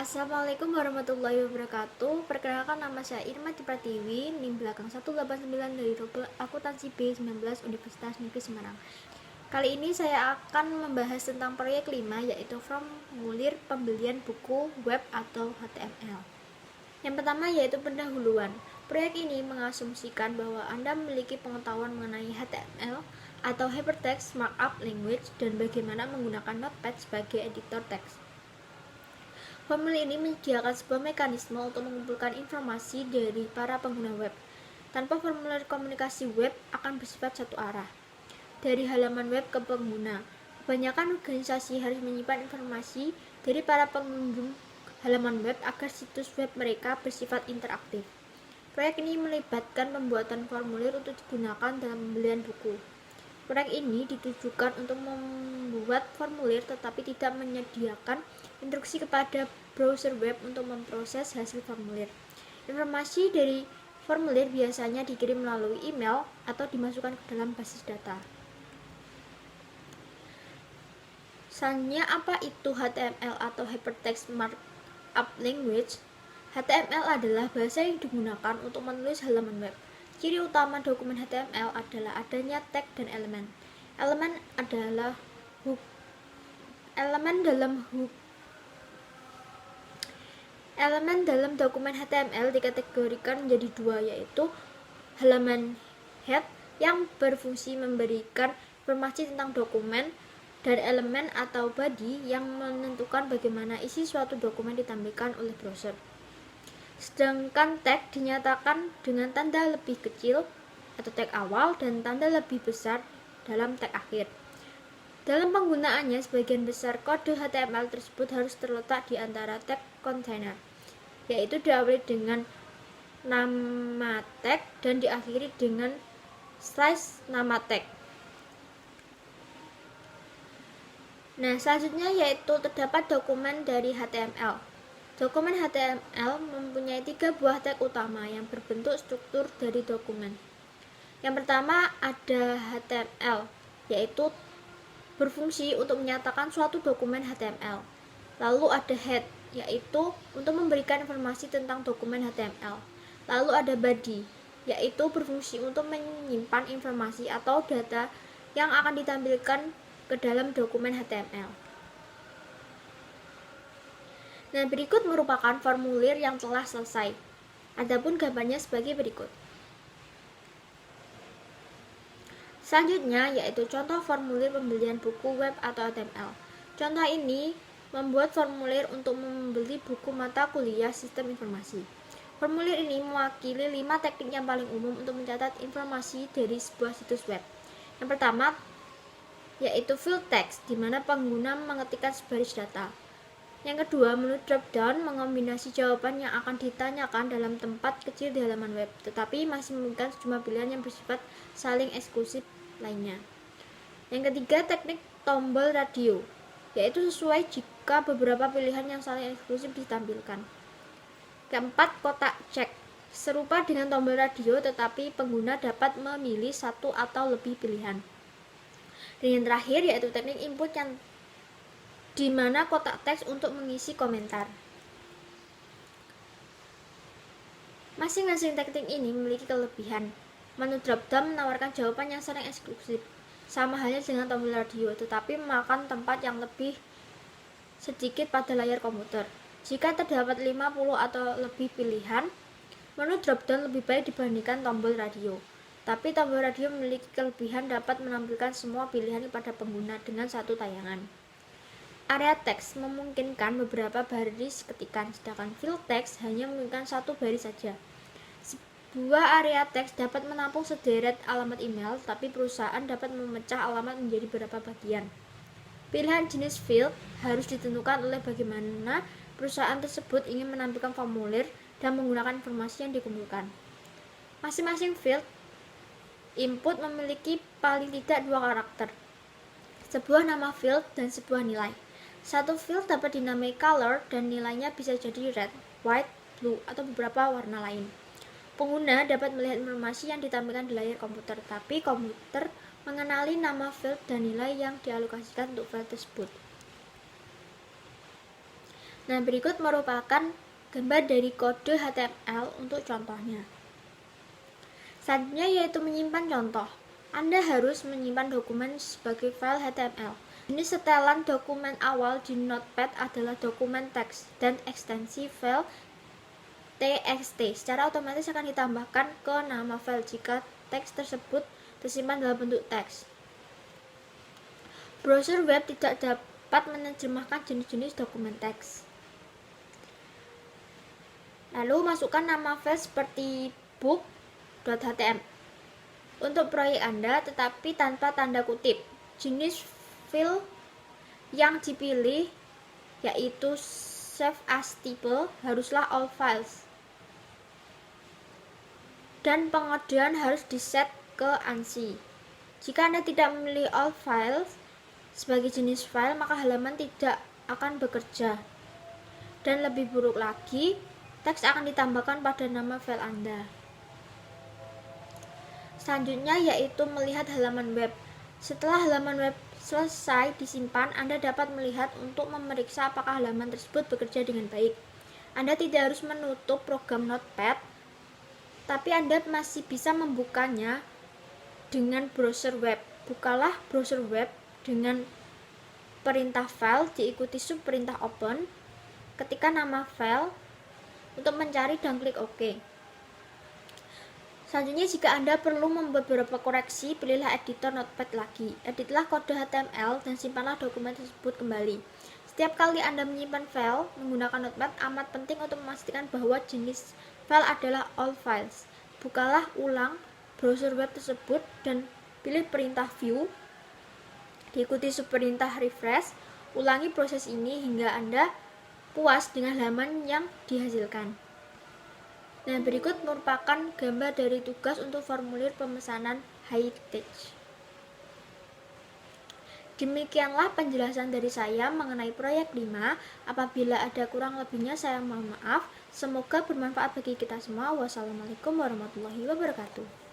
Assalamualaikum warahmatullahi wabarakatuh. Perkenalkan, nama saya Irma Cipratiwi, NIM belakang 189 dari Double Akuntansi B19 Universitas Negeri Semarang. Kali ini saya akan membahas tentang proyek 5, yaitu formulir pembelian buku web atau HTML. Yang pertama yaitu pendahuluan. Proyek ini mengasumsikan bahwa Anda memiliki pengetahuan mengenai HTML atau Hypertext Markup Language dan bagaimana menggunakan Notepad sebagai editor teks. Formulir ini menyediakan sebuah mekanisme untuk mengumpulkan informasi dari para pengguna web. Tanpa formulir, komunikasi web akan bersifat satu arah, dari halaman web ke pengguna. Kebanyakan organisasi harus menyimpan informasi dari para pengunjung halaman web agar situs web mereka bersifat interaktif. Proyek ini melibatkan pembuatan formulir untuk digunakan dalam pembelian buku. Proyek ini ditujukan untuk membuat formulir tetapi tidak menyediakan instruksi kepada browser web untuk memproses hasil formulir. Informasi dari formulir biasanya dikirim melalui email atau dimasukkan ke dalam basis data. Selanjutnya, apa itu HTML atau Hypertext Markup Language? HTML adalah bahasa yang digunakan untuk menulis halaman web. Ciri utama dokumen HTML adalah adanya tag dan elemen. Elemen dalam dokumen HTML dikategorikan menjadi dua, yaitu halaman head yang berfungsi memberikan informasi tentang dokumen dan elemen atau body yang menentukan bagaimana isi suatu dokumen ditampilkan oleh browser. Sedangkan tag dinyatakan dengan tanda lebih kecil atau tag awal dan tanda lebih besar dalam tag akhir. Dalam penggunaannya, sebagian besar kode HTML tersebut harus terletak di antara tag kontainer, yaitu diawali dengan nama tag dan diakhiri dengan slash nama tag. Nah, selanjutnya yaitu terdapat dokumen dari HTML. Dokumen HTML mempunyai 3 buah tag utama yang berbentuk struktur dari dokumen. Yang pertama ada HTML, yaitu berfungsi untuk menyatakan suatu dokumen HTML. Lalu ada head, yaitu untuk memberikan informasi tentang dokumen HTML. Lalu ada body, yaitu berfungsi untuk menyimpan informasi atau data yang akan ditampilkan ke dalam dokumen HTML. Nah, berikut merupakan formulir yang telah selesai. Adapun gambarnya sebagai berikut. Selanjutnya yaitu contoh formulir pembelian buku web atau HTML. Contoh ini membuat formulir untuk membeli buku mata kuliah sistem informasi. Formulir ini mewakili 5 teknik yang paling umum untuk mencatat informasi dari sebuah situs web. Yang pertama yaitu field text, di mana pengguna mengetikkan sebaris data. Yang kedua, menu drop down mengombinasi jawaban yang akan ditanyakan dalam tempat kecil di halaman web, tetapi masih memungkinkan sejumlah pilihan yang bersifat saling eksklusif lainnya. Yang ketiga, teknik tombol radio, yaitu sesuai jika beberapa pilihan yang saling eksklusif ditampilkan. Keempat, kotak cek, serupa dengan tombol radio tetapi pengguna dapat memilih satu atau lebih pilihan. Dan yang terakhir yaitu teknik input, yang di mana kotak teks untuk mengisi komentar. Masing-masing teknik ini memiliki kelebihan. Menu drop-down menawarkan jawaban yang sering eksklusif, sama halnya dengan tombol radio, tetapi memakan tempat yang lebih sedikit pada layar komputer. Jika terdapat 50 atau lebih pilihan, menu drop-down lebih baik dibandingkan tombol radio. Tapi tombol radio memiliki kelebihan dapat menampilkan semua pilihan kepada pengguna dengan satu tayangan. Area teks memungkinkan beberapa baris ketikan, sedangkan field text hanya memungkinkan satu baris saja. Sebuah area teks dapat menampung sederet alamat email, tapi perusahaan dapat memecah alamat menjadi beberapa bagian. Pilihan jenis field harus ditentukan oleh bagaimana perusahaan tersebut ingin menampilkan formulir dan menggunakan informasi yang dikumpulkan. Masing-masing field input memiliki paling tidak 2 karakter, sebuah nama field dan sebuah nilai. Satu field dapat dinamai color dan nilainya bisa jadi red, white, blue, atau beberapa warna lain. Pengguna dapat melihat informasi yang ditampilkan di layar komputer, tapi komputer mengenali nama field dan nilai yang dialokasikan untuk file tersebut. Nah, berikut merupakan gambar dari kode HTML untuk contohnya. Selanjutnya yaitu menyimpan contoh. Anda harus menyimpan dokumen sebagai file HTML. Jenis setelan dokumen awal di Notepad adalah dokumen teks dan ekstensi file txt secara otomatis akan ditambahkan ke nama file jika teks tersebut tersimpan dalam bentuk teks. Browser web tidak dapat menerjemahkan jenis-jenis dokumen teks. Lalu masukkan nama file seperti book.html untuk proyek Anda tetapi tanpa tanda kutip. Jenis file yang dipilih yaitu save as type haruslah all files. Dan pengodean harus diset ke ANSI. Jika Anda tidak memilih all files sebagai jenis file, maka halaman tidak akan bekerja. Dan lebih buruk lagi, teks akan ditambahkan pada nama file Anda. Selanjutnya yaitu melihat halaman web. Setelah halaman web selesai disimpan, Anda dapat melihat untuk memeriksa apakah halaman tersebut bekerja dengan baik. Anda tidak harus menutup program Notepad, tapi Anda masih bisa membukanya dengan browser web. Bukalah browser web dengan perintah file diikuti subperintah open, ketikkan nama file untuk mencari dan klik OK. Selanjutnya jika Anda perlu membuat beberapa koreksi, pilihlah editor Notepad lagi. Editlah kode HTML dan simpanlah dokumen tersebut kembali. Setiap kali Anda menyimpan file menggunakan Notepad, amat penting untuk memastikan bahwa jenis file adalah all files. Bukalah ulang browser web tersebut dan pilih perintah view, diikuti subperintah refresh. Ulangi proses ini hingga Anda puas dengan halaman yang dihasilkan. Nah, berikut merupakan gambar dari tugas untuk formulir pemesanan Hightech. Demikianlah penjelasan dari saya mengenai proyek 5. Apabila ada kurang lebihnya saya mohon maaf. Semoga bermanfaat bagi kita semua. Wassalamualaikum warahmatullahi wabarakatuh.